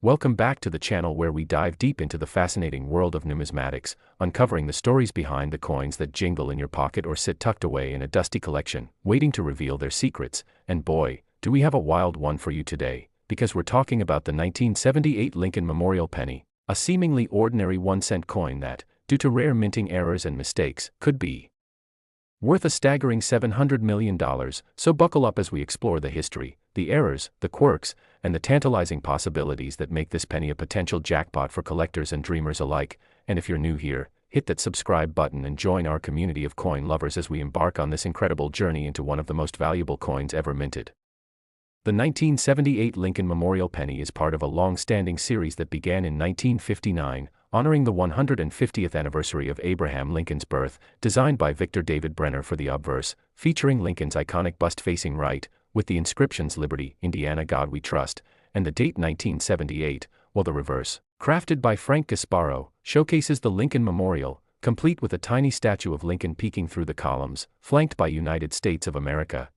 Welcome back to the channel where we dive deep into the fascinating world of numismatics, uncovering the stories behind the coins that jingle in your pocket or sit tucked away in a dusty collection, waiting to reveal their secrets. And boy, do we have a wild one for you today, because we're talking about the 1978 Lincoln Memorial penny, a seemingly ordinary 1-cent coin that, due to rare minting errors and mistakes, could be worth a staggering $700 million, so buckle up as we explore the history, the errors, the quirks, and the tantalizing possibilities that make this penny a potential jackpot for collectors and dreamers alike. And if you're new here, hit that subscribe button and join our community of coin lovers as we embark on this incredible journey into one of the most valuable coins ever minted. The 1978 Lincoln Memorial penny is part of a long-standing series that began in 1959, honoring the 150th anniversary of Abraham Lincoln's birth, designed by Victor David Brenner for the obverse, featuring Lincoln's iconic bust facing right, with the inscriptions Liberty, Indiana, God We Trust, and the date 1978, while the reverse, crafted by Frank Gasparo, showcases the Lincoln Memorial, complete with a tiny statue of Lincoln peeking through the columns, flanked by United States of America,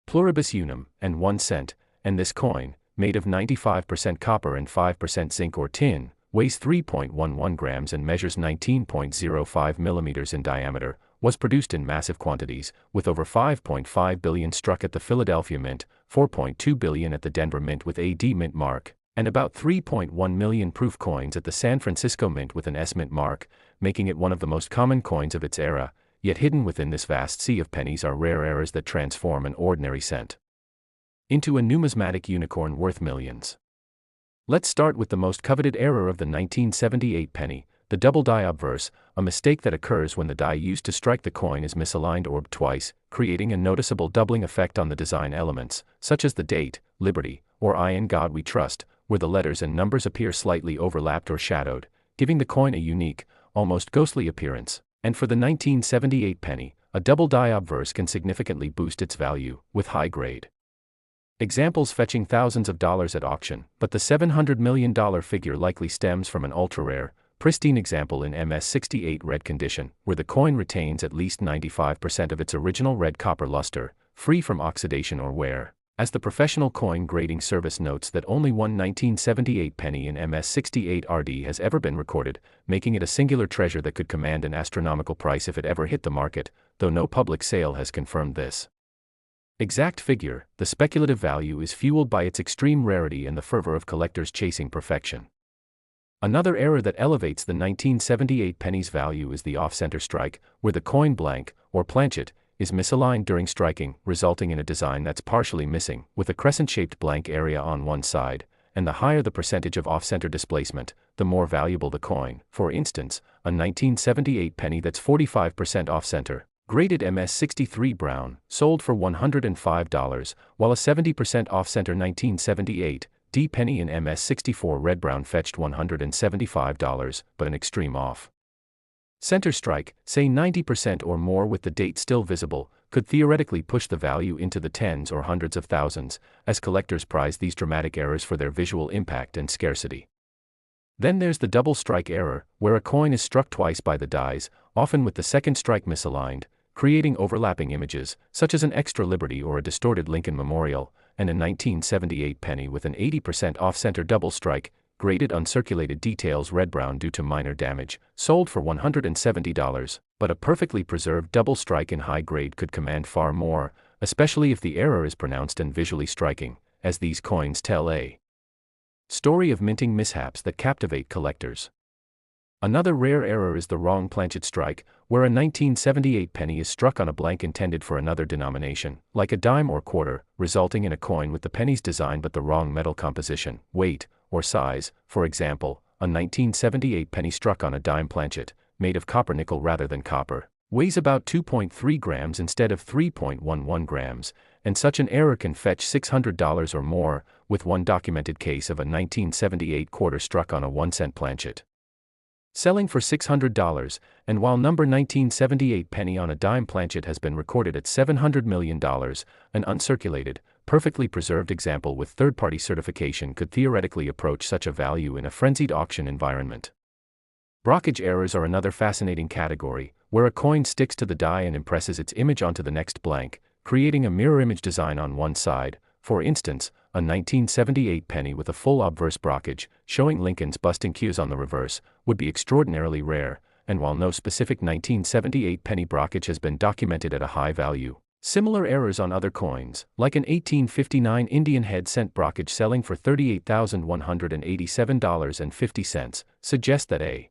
Pluribus Unum, and 1 cent, and this coin, made of 95% copper and 5% zinc or tin, weighs 3.11 grams and measures 19.05 millimeters in diameter, was produced in massive quantities, with over 5.5 billion struck at the Philadelphia Mint, 4.2 billion at the Denver Mint with a D Mint mark, and about 3.1 million proof coins at the San Francisco Mint with an S Mint mark, making it one of the most common coins of its era. Yet hidden within this vast sea of pennies are rare errors that transform an ordinary cent into a numismatic unicorn worth millions. Let's start with the most coveted error of the 1978 penny, the double die obverse, a mistake that occurs when the die used to strike the coin is misaligned orbed twice, creating a noticeable doubling effect on the design elements, such as the date, Liberty, or I in God We Trust, where the letters and numbers appear slightly overlapped or shadowed, giving the coin a unique, almost ghostly appearance. And for the 1978 penny, a double die obverse can significantly boost its value, with high grade examples fetching thousands of dollars at auction, but the $700 million figure likely stems from an ultra-rare, pristine example in MS68 red condition, where the coin retains at least 95% of its original red copper luster, free from oxidation or wear. As the professional coin grading service notes that only one 1978 penny in MS68 RD has ever been recorded, making it a singular treasure that could command an astronomical price if it ever hit the market, though no public sale has confirmed this exact figure. The speculative value is fueled by its extreme rarity and the fervor of collectors chasing perfection. Another error that elevates the 1978 penny's value is the off-center strike, where the coin blank, or planchet, is misaligned during striking, resulting in a design that's partially missing, with a crescent-shaped blank area on one side, and the higher the percentage of off-center displacement, the more valuable the coin. For instance, a 1978 penny that's 45% off-center, graded MS63 brown, sold for $105, while a 70% off-center 1978 D penny in MS64 red brown fetched $175, but an extreme off center strike, say 90% or more with the date still visible, could theoretically push the value into the tens or hundreds of thousands, as collectors prize these dramatic errors for their visual impact and scarcity. Then there's the double strike error, where a coin is struck twice by the dies, often with the second strike misaligned, creating overlapping images, such as an extra Liberty or a distorted Lincoln Memorial, and a 1978 penny with an 80% off-center double strike, graded uncirculated details red-brown due to minor damage, sold for $170, but a perfectly preserved double strike in high grade could command far more, especially if the error is pronounced and visually striking, as these coins tell a story of minting mishaps that captivate collectors. Another rare error is the wrong planchet strike, where a 1978 penny is struck on a blank intended for another denomination, like a dime or quarter, resulting in a coin with the penny's design but the wrong metal composition, weight, or size. For example, a 1978 penny struck on a dime planchet, made of copper nickel rather than copper, weighs about 2.3 grams instead of 3.11 grams, and such an error can fetch $600 or more, with one documented case of a 1978 quarter struck on a 1-cent planchet selling for $600, and while number 1978 penny on a dime planchet has been recorded at $700 million, an uncirculated, perfectly preserved example with third-party certification could theoretically approach such a value in a frenzied auction environment. Brockage errors are another fascinating category, where a coin sticks to the die and impresses its image onto the next blank, creating a mirror image design on one side. For instance, a 1978 penny with a full obverse brockage, showing Lincoln's busting cues on the reverse, would be extraordinarily rare, and while no specific 1978 penny brockage has been documented at a high value, similar errors on other coins, like an 1859 Indian head cent brockage selling for $38,187.50, suggest that a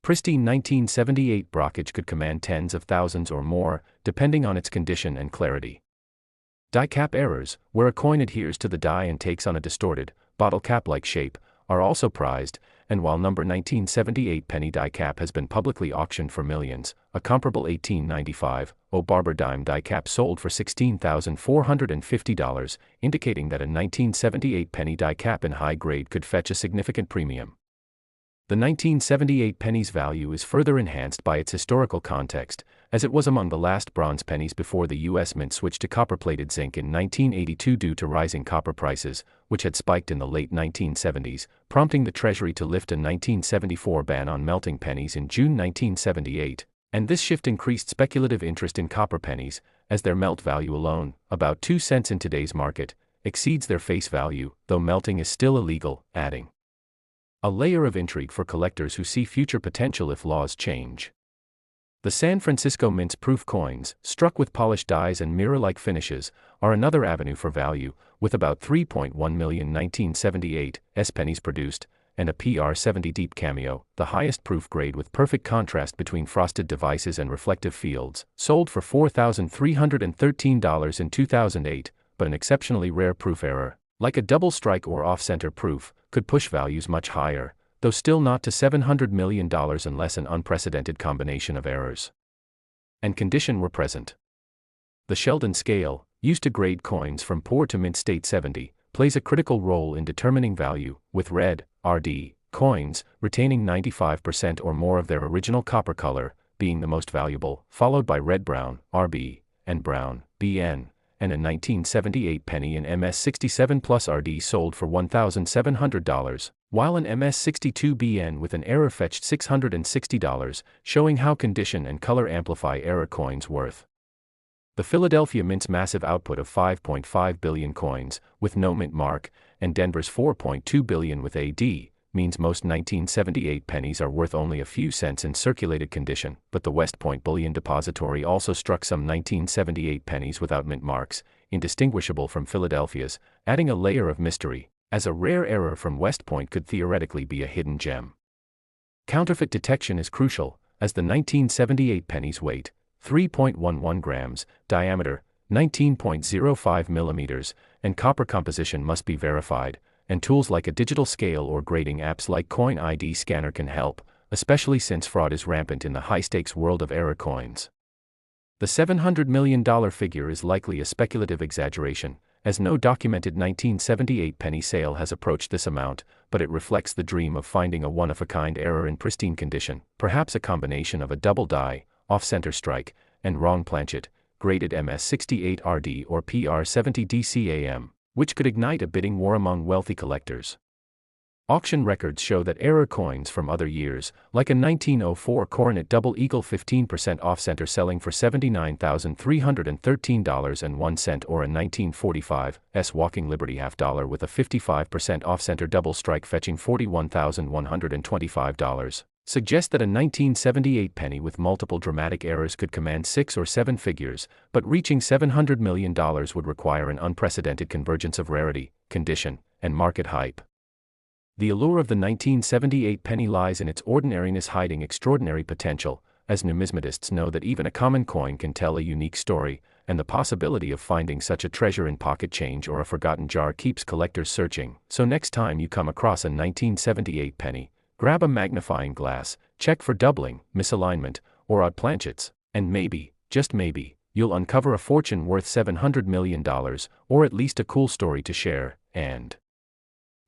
pristine 1978 brockage could command tens of thousands or more, depending on its condition and clarity. Die cap errors, where a coin adheres to the die and takes on a distorted, bottle cap-like shape, are also prized, and while number 1978 penny die cap has been publicly auctioned for millions, a comparable 1895 Barber dime die cap sold for $16,450, indicating that a 1978 penny die cap in high grade could fetch a significant premium. The 1978 penny's value is further enhanced by its historical context, as it was among the last bronze pennies before the U.S. Mint switched to copper-plated zinc in 1982 due to rising copper prices, which had spiked in the late 1970s, prompting the Treasury to lift a 1974 ban on melting pennies in June 1978, and this shift increased speculative interest in copper pennies, as their melt value alone, about 2 cents in today's market, exceeds their face value, though melting is still illegal, adding a layer of intrigue for collectors who see future potential if laws change. The San Francisco Mint's proof coins, struck with polished dies and mirror-like finishes, are another avenue for value, with about 3.1 million 1978 pennies produced, and a PR70 deep cameo, the highest proof grade with perfect contrast between frosted devices and reflective fields, sold for $4,313 in 2008, but an exceptionally rare proof error, like a double strike or off-center proof, could push values much higher, though still not to $700 million unless an unprecedented combination of errors and condition were present. The Sheldon scale, used to grade coins from poor to mint state 70, plays a critical role in determining value, with red, RD, coins, retaining 95% or more of their original copper color, being the most valuable, followed by red-brown, RB, and brown, BN. And a 1978 penny in MS67 plus RD sold for $1,700, while an MS62 BN with an error fetched $660, showing how condition and color amplify error coins' worth. The Philadelphia Mint's massive output of 5.5 billion coins, with no mint mark, and Denver's 4.2 billion with AD, means most 1978 pennies are worth only a few cents in circulated condition, but the West Point Bullion Depository also struck some 1978 pennies without mint marks, indistinguishable from Philadelphia's, adding a layer of mystery, as a rare error from West Point could theoretically be a hidden gem. Counterfeit detection is crucial, as the 1978 penny's weight, 3.11 grams, diameter, 19.05 millimeters, and copper composition must be verified, and tools like a digital scale or grading apps like Coin ID Scanner can help, especially since fraud is rampant in the high-stakes world of error coins. The $700 million figure is likely a speculative exaggeration, as no documented 1978 penny sale has approached this amount, but it reflects the dream of finding a one-of-a-kind error in pristine condition, perhaps a combination of a double die, off-center strike, and wrong planchet, graded MS68 RD or PR70 DCAM, which could ignite a bidding war among wealthy collectors. Auction records show that error coins from other years, like a 1904 Coronet Double Eagle 15% off-center selling for $79,313.01 or a 1945 Walking Liberty $half with a 55% off-center double strike fetching $41,125, suggest that a 1978 penny with multiple dramatic errors could command 6 or 7 figures, but reaching $700 million would require an unprecedented convergence of rarity, condition, and market hype. The allure of the 1978 penny lies in its ordinariness hiding extraordinary potential, as numismatists know that even a common coin can tell a unique story, and the possibility of finding such a treasure in pocket change or a forgotten jar keeps collectors searching. So next time you come across a 1978 penny, grab a magnifying glass, check for doubling, misalignment, or odd planchets, and maybe, just maybe, you'll uncover a fortune worth $700 million, or at least a cool story to share, and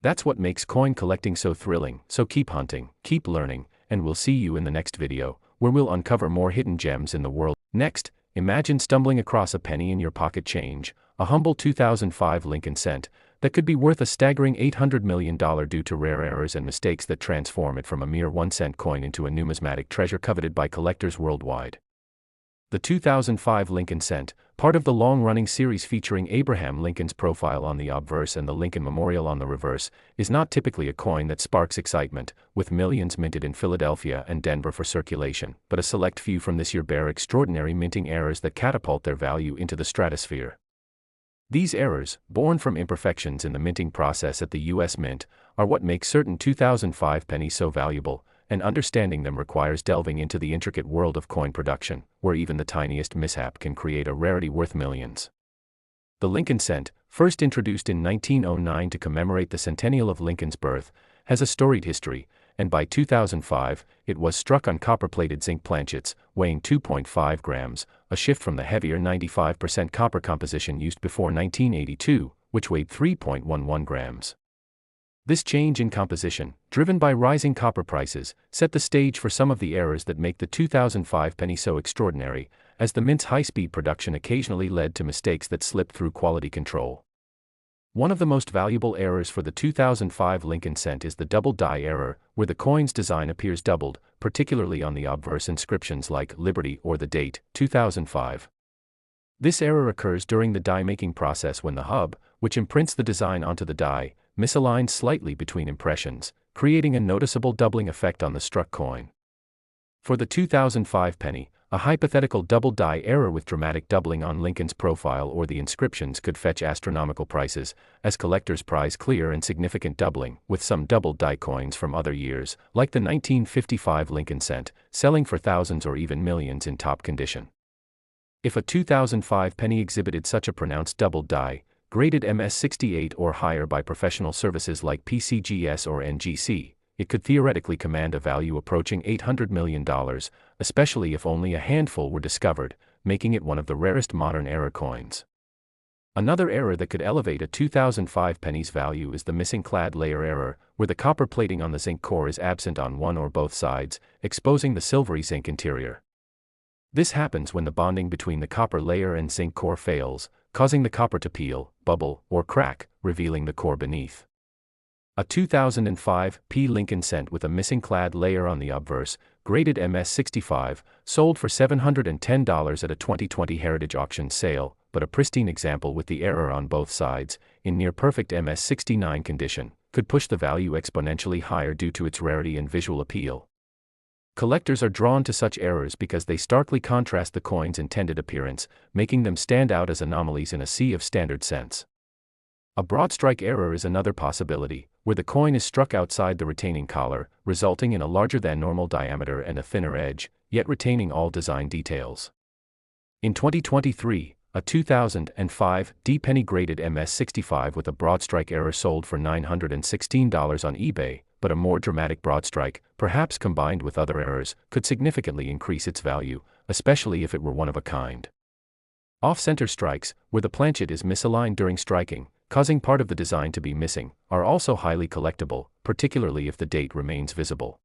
that's what makes coin collecting so thrilling. So keep hunting, keep learning, and we'll see you in the next video, where we'll uncover more hidden gems in the world. Next, imagine stumbling across a penny in your pocket change, a humble 2005 Lincoln cent, that could be worth a staggering $800 million due to rare errors and mistakes that transform it from a mere 1-cent coin into a numismatic treasure coveted by collectors worldwide. The 2005 Lincoln cent, part of the long-running series featuring Abraham Lincoln's profile on the obverse and the Lincoln Memorial on the reverse, is not typically a coin that sparks excitement, with millions minted in Philadelphia and Denver for circulation, but a select few from this year bear extraordinary minting errors that catapult their value into the stratosphere. These errors, born from imperfections in the minting process at the U.S. Mint, are what make certain 2005 pennies so valuable, and understanding them requires delving into the intricate world of coin production, where even the tiniest mishap can create a rarity worth millions. The Lincoln cent, first introduced in 1909 to commemorate the centennial of Lincoln's birth, has a storied history, and by 2005, it was struck on copper-plated zinc planchets, weighing 2.5 grams, a shift from the heavier 95% copper composition used before 1982, which weighed 3.11 grams. This change in composition, driven by rising copper prices, set the stage for some of the errors that make the 2005 penny so extraordinary, as the mint's high-speed production occasionally led to mistakes that slipped through quality control. One of the most valuable errors for the 2005 Lincoln cent is the double die error, where the coin's design appears doubled, particularly on the obverse inscriptions like Liberty or the date, 2005. This error occurs during the die-making process when the hub, which imprints the design onto the die, misaligns slightly between impressions, creating a noticeable doubling effect on the struck coin. For the 2005 penny, a hypothetical double die error with dramatic doubling on Lincoln's profile or the inscriptions could fetch astronomical prices, as collectors prize clear and significant doubling, with some double die coins from other years, like the 1955 Lincoln cent, selling for thousands or even millions in top condition. If a 2005 penny exhibited such a pronounced double die, graded MS68 or higher by professional services like PCGS or NGC, it could theoretically command a value approaching $800 million, especially if only a handful were discovered, making it one of the rarest modern error coins. Another error that could elevate a 2005 penny's value is the missing clad layer error, where the copper plating on the zinc core is absent on one or both sides, exposing the silvery zinc interior. This happens when the bonding between the copper layer and zinc core fails, causing the copper to peel, bubble, or crack, revealing the core beneath. A 2005 P Lincoln cent with a missing clad layer on the obverse, graded MS65, sold for $710 at a 2020 Heritage Auction sale, but a pristine example with the error on both sides, in near-perfect MS69 condition, could push the value exponentially higher due to its rarity and visual appeal. Collectors are drawn to such errors because they starkly contrast the coin's intended appearance, making them stand out as anomalies in a sea of standard cents. A broad strike error is another possibility, where the coin is struck outside the retaining collar, resulting in a larger than normal diameter and a thinner edge, yet retaining all design details. In 2023, a 2005 D penny graded MS65 with a broad strike error sold for $916 on eBay, but a more dramatic broad strike, perhaps combined with other errors, could significantly increase its value, especially if it were one of a kind. Off-center strikes, where the planchet is misaligned during striking, causing part of the design to be missing, are also highly collectible, particularly if the date remains visible.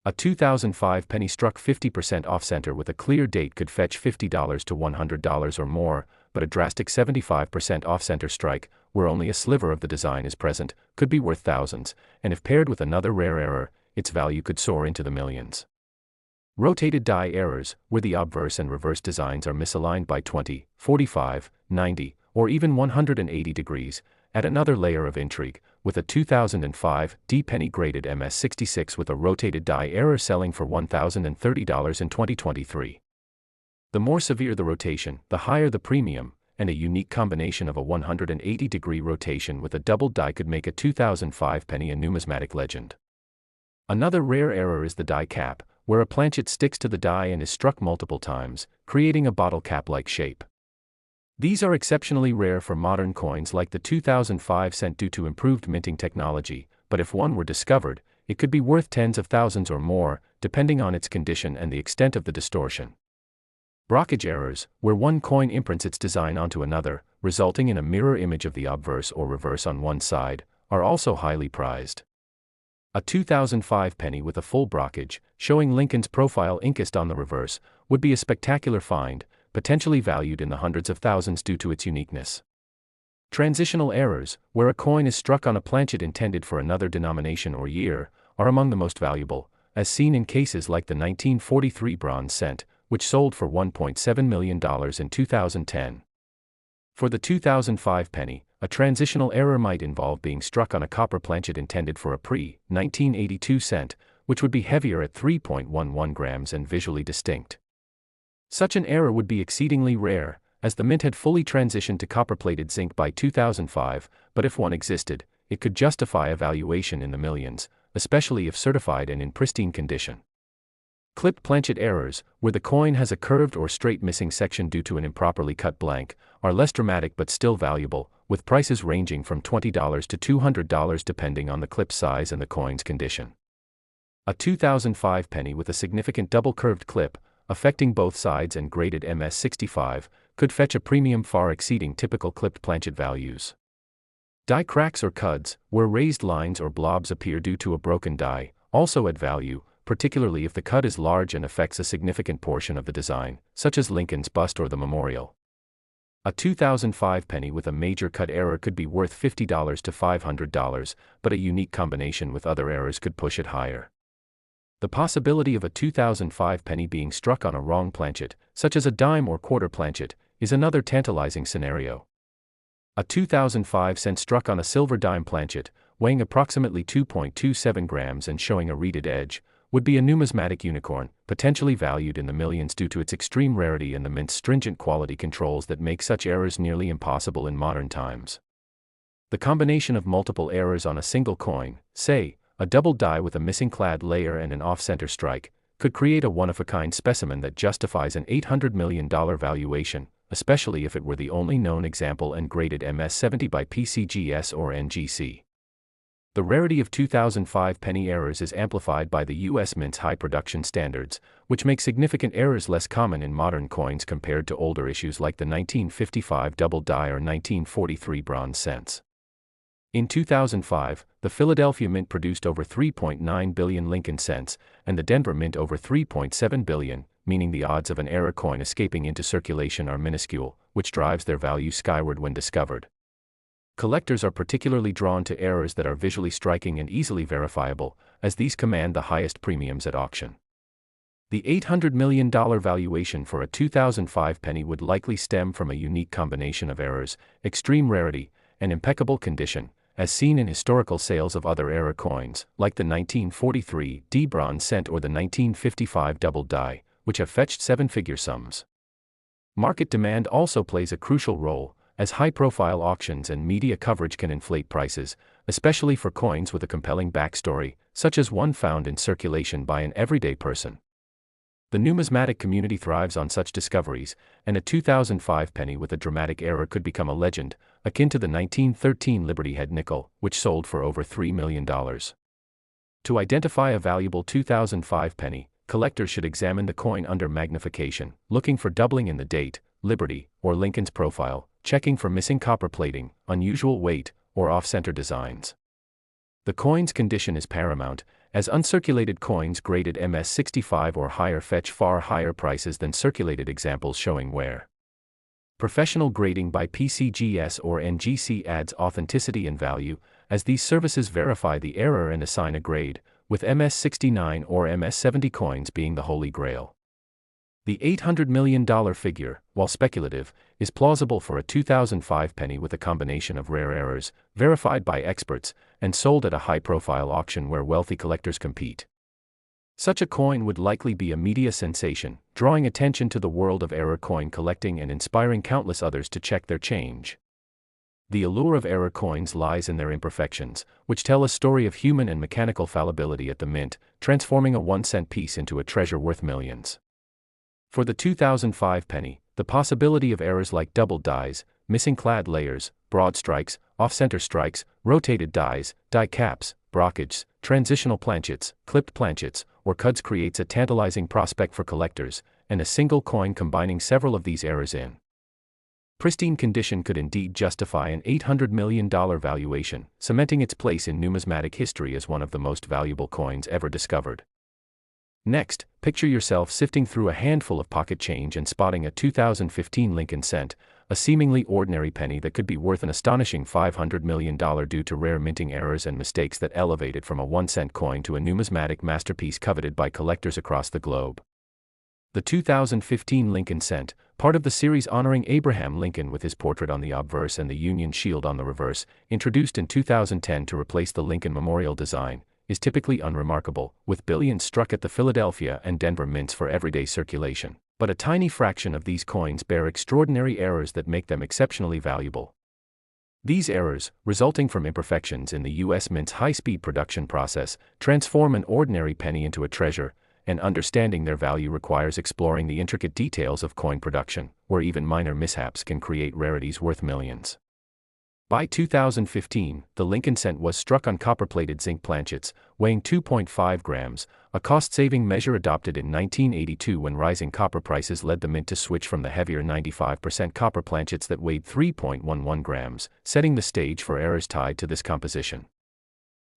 A 2005 penny struck 50% off-center with a clear date could fetch $50 to $100 or more, but a drastic 75% off-center strike, where only a sliver of the design is present, could be worth thousands, and if paired with another rare error, its value could soar into the millions. Rotated die errors, where the obverse and reverse designs are misaligned by 20, 45, 90, or even 180 degrees, add another layer of intrigue, with a 2005 D penny graded MS66 with a rotated die error selling for $1,030 in 2023. The more severe the rotation, the higher the premium, and a unique combination of a 180-degree rotation with a double die could make a 2005 penny a numismatic legend. Another rare error is the die cap, where a planchet sticks to the die and is struck multiple times, creating a bottle cap-like shape. These are exceptionally rare for modern coins like the 2005 cent due to improved minting technology, but if one were discovered, it could be worth tens of thousands or more, depending on its condition and the extent of the distortion. Blockage errors, where one coin imprints its design onto another, resulting in a mirror image of the obverse or reverse on one side, are also highly prized. A 2005 penny with a full blockage, showing Lincoln's profile inked on the reverse, would be a spectacular find, potentially valued in the hundreds of thousands due to its uniqueness. Transitional errors, where a coin is struck on a planchet intended for another denomination or year, are among the most valuable, as seen in cases like the 1943 bronze cent, which sold for $1.7 million in 2010. For the 2005 penny, a transitional error might involve being struck on a copper planchet intended for a pre-1982 cent, which would be heavier at 3.11 grams and visually distinct. Such an error would be exceedingly rare, as the mint had fully transitioned to copper-plated zinc by 2005, but if one existed, it could justify a valuation in the millions, especially if certified and in pristine condition. Clipped planchet errors, where the coin has a curved or straight missing section due to an improperly cut blank, are less dramatic but still valuable, with prices ranging from $20 to $200 depending on the clip size and the coin's condition. A 2005 penny with a significant double-curved clip, affecting both sides and graded MS65, could fetch a premium far exceeding typical clipped planchet values. Die cracks or cuds, where raised lines or blobs appear due to a broken die, also add value, particularly if the cud is large and affects a significant portion of the design, such as Lincoln's bust or the memorial. A 2005 penny with a major cut error could be worth $50 to $500, but a unique combination with other errors could push it higher. The possibility of a 2005 penny being struck on a wrong planchet, such as a dime or quarter planchet, is another tantalizing scenario. A 2005 cent struck on a silver dime planchet, weighing approximately 2.27 grams and showing a reeded edge, would be a numismatic unicorn, potentially valued in the millions due to its extreme rarity and the mint's stringent quality controls that make such errors nearly impossible in modern times. The combination of multiple errors on a single coin, say, a double die with a missing clad layer and an off-center strike, could create a one-of-a-kind specimen that justifies an $800 million valuation, especially if it were the only known example and graded MS70 by PCGS or ncaa. The rarity of 2005 penny errors is amplified by the U.S. Mint's high production standards, which make significant errors less common in modern coins compared to older issues like the 1955 double die or 1943 bronze cents. In 2005, the Philadelphia Mint produced over 3.9 billion Lincoln cents, and the Denver Mint over 3.7 billion, meaning the odds of an error coin escaping into circulation are minuscule, which drives their value skyward when discovered. Collectors are particularly drawn to errors that are visually striking and easily verifiable, as these command the highest premiums at auction. The $800 million valuation for a 2005 penny would likely stem from a unique combination of errors, extreme rarity, and impeccable condition, as seen in historical sales of other error coins, like the 1943 D bronze cent or the 1955 double die, which have fetched seven-figure sums. Market demand also plays a crucial role, as high-profile auctions and media coverage can inflate prices, especially for coins with a compelling backstory, such as one found in circulation by an everyday person. The numismatic community thrives on such discoveries, and a 2005 penny with a dramatic error could become a legend, akin to the 1913 Liberty Head nickel, which sold for over $3 million. To identify a valuable 2005 penny, collectors should examine the coin under magnification, looking for doubling in the date, Liberty, or Lincoln's profile, checking for missing copper plating, unusual weight, or off-center designs. The coin's condition is paramount, as uncirculated coins graded MS65 or higher fetch far higher prices than circulated examples showing wear. Professional grading by PCGS or ncaa adds authenticity and value, as these services verify the error and assign a grade, with MS69 or MS70 coins being the holy grail. The $800 million figure, while speculative, is plausible for a 2005 penny with a combination of rare errors, verified by experts, and sold at a high-profile auction where wealthy collectors compete. Such a coin would likely be a media sensation, drawing attention to the world of error coin collecting and inspiring countless others to check their change. The allure of error coins lies in their imperfections, which tell a story of human and mechanical fallibility at the mint, transforming a 1-cent piece into a treasure worth millions. For the 2005 penny, the possibility of errors like double dies, missing clad layers, broad strikes, off-center strikes, rotated dies, die caps, brockages, transitional planchets, clipped planchets, or cuds creates a tantalizing prospect for collectors, and a single coin combining several of these errors in pristine condition could indeed justify an $800 million valuation, cementing its place in numismatic history as one of the most valuable coins ever discovered. Next, picture yourself sifting through a handful of pocket change and spotting a 2015 Lincoln cent, a seemingly ordinary penny that could be worth an astonishing $500 million due to rare minting errors and mistakes that elevate it from a 1-cent coin to a numismatic masterpiece coveted by collectors across the globe. The 2015 Lincoln cent, part of the series honoring Abraham Lincoln with his portrait on the obverse and the Union Shield on the reverse, introduced in 2010 to replace the Lincoln Memorial design, is typically unremarkable, with billions struck at the Philadelphia and Denver mints for everyday circulation. But a tiny fraction of these coins bear extraordinary errors that make them exceptionally valuable. These errors, resulting from imperfections in the U.S. Mint's high-speed production process, transform an ordinary penny into a treasure, and understanding their value requires exploring the intricate details of coin production, where even minor mishaps can create rarities worth millions. By 2015, the Lincoln cent was struck on copper-plated zinc planchets, weighing 2.5 grams, a cost-saving measure adopted in 1982 when rising copper prices led the mint to switch from the heavier 95% copper planchets that weighed 3.11 grams, setting the stage for errors tied to this composition.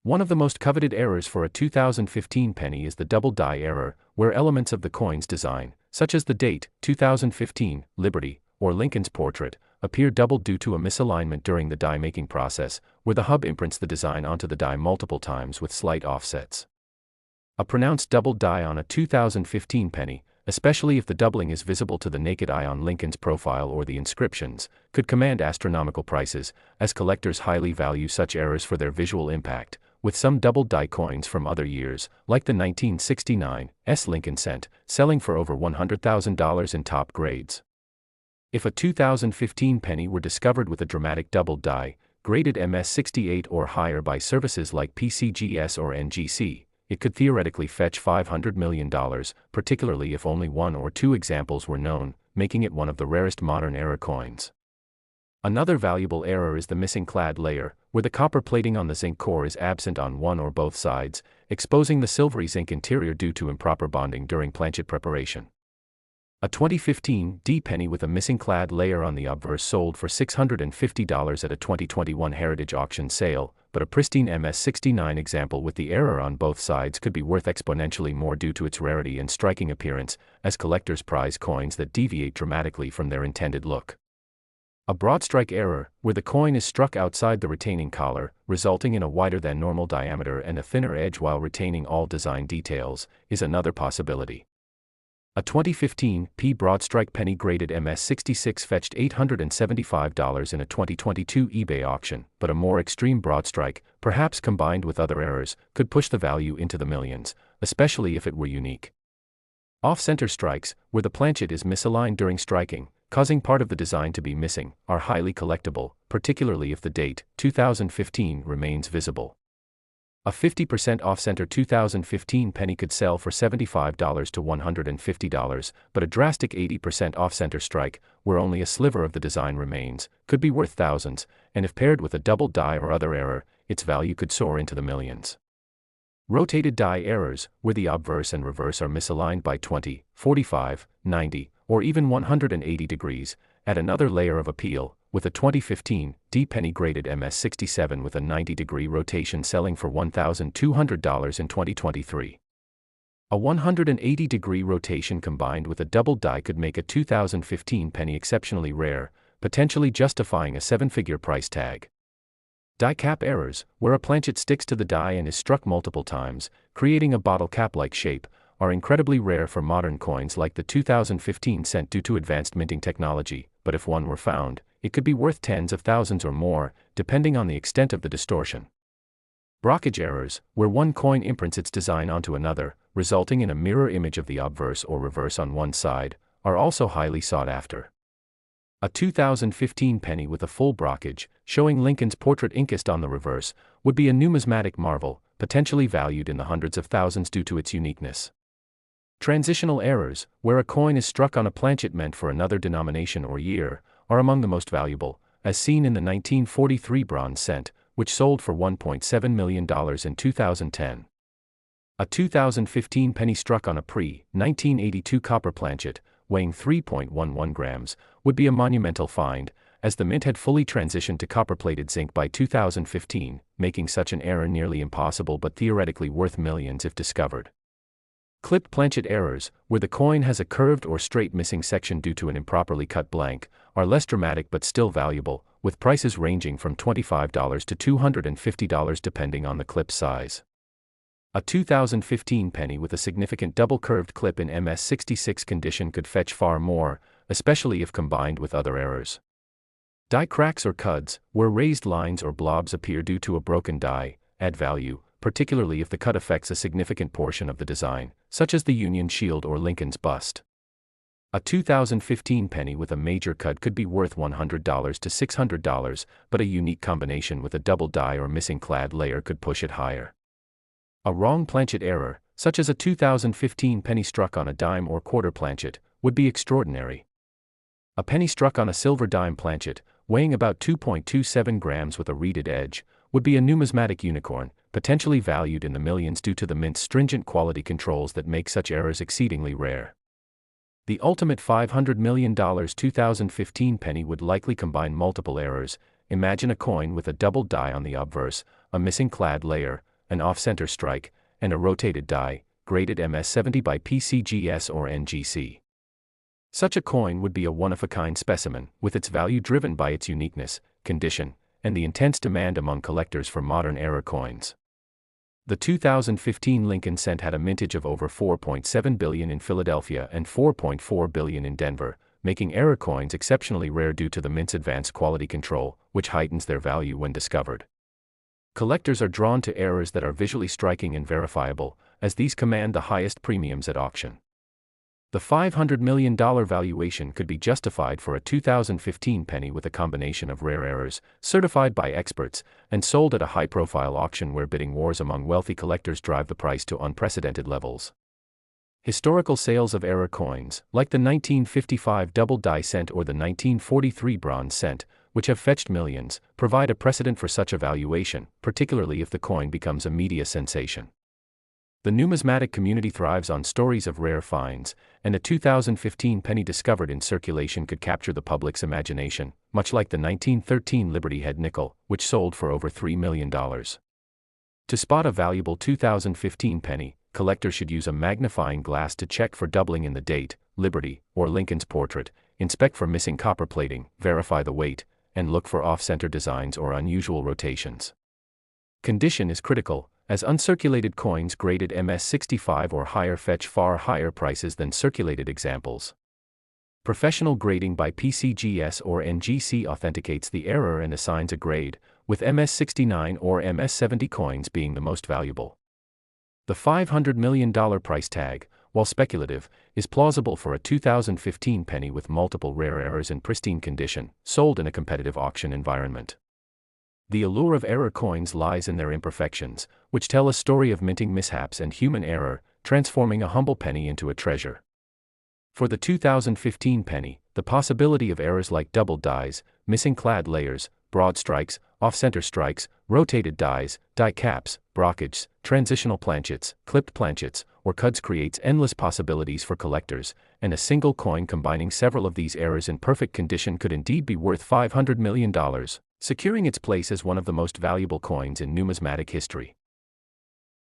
One of the most coveted errors for a 2015 penny is the double die error, where elements of the coin's design, such as the date, 2015, Liberty, or Lincoln's portrait, appear doubled due to a misalignment during the die-making process, where the hub imprints the design onto the die multiple times with slight offsets. A pronounced double die on a 2015 penny, especially if the doubling is visible to the naked eye on Lincoln's profile or the inscriptions, could command astronomical prices, as collectors highly value such errors for their visual impact, with some double die coins from other years, like the 1969 Lincoln cent, selling for over $100,000 in top grades. If a 2015 penny were discovered with a dramatic double die, graded MS68 or higher by services like PCGS or NGC, it could theoretically fetch $500 million, particularly if only one or two examples were known, making it one of the rarest modern era coins. Another valuable error is the missing clad layer, where the copper plating on the zinc core is absent on one or both sides, exposing the silvery zinc interior due to improper bonding during planchet preparation. A 2015 D penny with a missing clad layer on the obverse sold for $650 at a 2021 Heritage auction sale, but a pristine MS69 example with the error on both sides could be worth exponentially more due to its rarity and striking appearance, as collectors prize coins that deviate dramatically from their intended look. A broad strike error, where the coin is struck outside the retaining collar, resulting in a wider than normal diameter and a thinner edge while retaining all design details, is another possibility. A 2015 P broad strike penny graded MS66 fetched $875 in a 2022 eBay auction, but a more extreme broad strike, perhaps combined with other errors, could push the value into the millions, especially if it were unique. Off-center strikes, where the planchet is misaligned during striking, causing part of the design to be missing, are highly collectible, particularly if the date, 2015, remains visible. A 50% off-center 2015 penny could sell for $75 to $150, but a drastic 80% off-center strike, where only a sliver of the design remains, could be worth thousands, and if paired with a double die or other error, its value could soar into the millions. Rotated die errors, where the obverse and reverse are misaligned by 20, 45, 90, or even 180 degrees, add another layer of appeal, with a 2015 D penny graded MS67 with a 90-degree rotation selling for $1,200 in 2023. A 180-degree rotation combined with a double die could make a 2015 penny exceptionally rare, potentially justifying a seven-figure price tag. Die cap errors, where a planchet sticks to the die and is struck multiple times, creating a bottle cap-like shape, are incredibly rare for modern coins like the 2015 cent due to advanced minting technology, but if one were found, it could be worth tens of thousands or more, depending on the extent of the distortion. Brockage errors, where one coin imprints its design onto another, resulting in a mirror image of the obverse or reverse on one side, are also highly sought after. A 2015 penny with a full brockage, showing Lincoln's portrait inked on the reverse, would be a numismatic marvel, potentially valued in the hundreds of thousands due to its uniqueness. Transitional errors, where a coin is struck on a planchet meant for another denomination or year, are among the most valuable, as seen in the 1943 bronze cent, which sold for $1.7 million in 2010. A 2015 penny struck on a pre-1982 copper planchet, weighing 3.11 grams, would be a monumental find, as the mint had fully transitioned to copper-plated zinc by 2015, making such an error nearly impossible but theoretically worth millions if discovered. Clipped planchet errors, where the coin has a curved or straight missing section due to an improperly cut blank, are less dramatic but still valuable, with prices ranging from $25 to $250 depending on the clip size. A 2015 penny with a significant double-curved clip in MS66 condition could fetch far more, especially if combined with other errors. Die cracks or cuds, where raised lines or blobs appear due to a broken die, add value, particularly if the cut affects a significant portion of the design, such as the Union Shield or Lincoln's bust. A 2015 penny with a major cut could be worth $100 to $600, but a unique combination with a double die or missing clad layer could push it higher. A wrong planchet error, such as a 2015 penny struck on a dime or quarter planchet, would be extraordinary. A penny struck on a silver dime planchet, weighing about 2.27 grams with a reeded edge, would be a numismatic unicorn, potentially valued in the millions due to the mint's stringent quality controls that make such errors exceedingly rare. The ultimate $500 million 2015 penny would likely combine multiple errors. Imagine a coin with a double die on the obverse, a missing clad layer, an off-center strike, and a rotated die, graded MS70 by PCGS or ncaa. Such a coin would be a one-of-a-kind specimen, with its value driven by its uniqueness, condition, and the intense demand among collectors for modern era coins. The 2015 Lincoln cent had a mintage of over 4.7 billion in Philadelphia and 4.4 billion in Denver, making era coins exceptionally rare due to the mint's advanced quality control, which heightens their value when discovered. Collectors are drawn to errors that are visually striking and verifiable, as these command the highest premiums at auction. The $500 million valuation could be justified for a 2015 penny with a combination of rare errors, certified by experts, and sold at a high-profile auction where bidding wars among wealthy collectors drive the price to unprecedented levels. Historical sales of error coins, like the 1955 double die cent or the 1943 bronze cent, which have fetched millions, provide a precedent for such a valuation, particularly if the coin becomes a media sensation. The numismatic community thrives on stories of rare finds, and a 2015 penny discovered in circulation could capture the public's imagination, much like the 1913 Liberty Head nickel, which sold for over $3 million. To spot a valuable 2015 penny, collectors should use a magnifying glass to check for doubling in the date, Liberty, or Lincoln's portrait, inspect for missing copper plating, verify the weight, and look for off-center designs or unusual rotations. Condition is critical, as uncirculated coins graded MS65 or higher fetch far higher prices than circulated examples. Professional grading by PCGS or ncaa authenticates the error and assigns a grade, with MS69 or MS70 coins being the most valuable. The $500 million price tag, while speculative, is plausible for a 2015 penny with multiple rare errors in pristine condition, sold in a competitive auction environment. The allure of error coins lies in their imperfections, which tell a story of minting mishaps and human error, transforming a humble penny into a treasure. For the 2015 penny, the possibility of errors like double dies, missing clad layers, broad strikes, off-center strikes, rotated dies, die caps, brockages, transitional planchets, clipped planchets, or cuds creates endless possibilities for collectors, and a single coin combining several of these errors in perfect condition could indeed be worth $500 million, securing its place as one of the most valuable coins in numismatic history.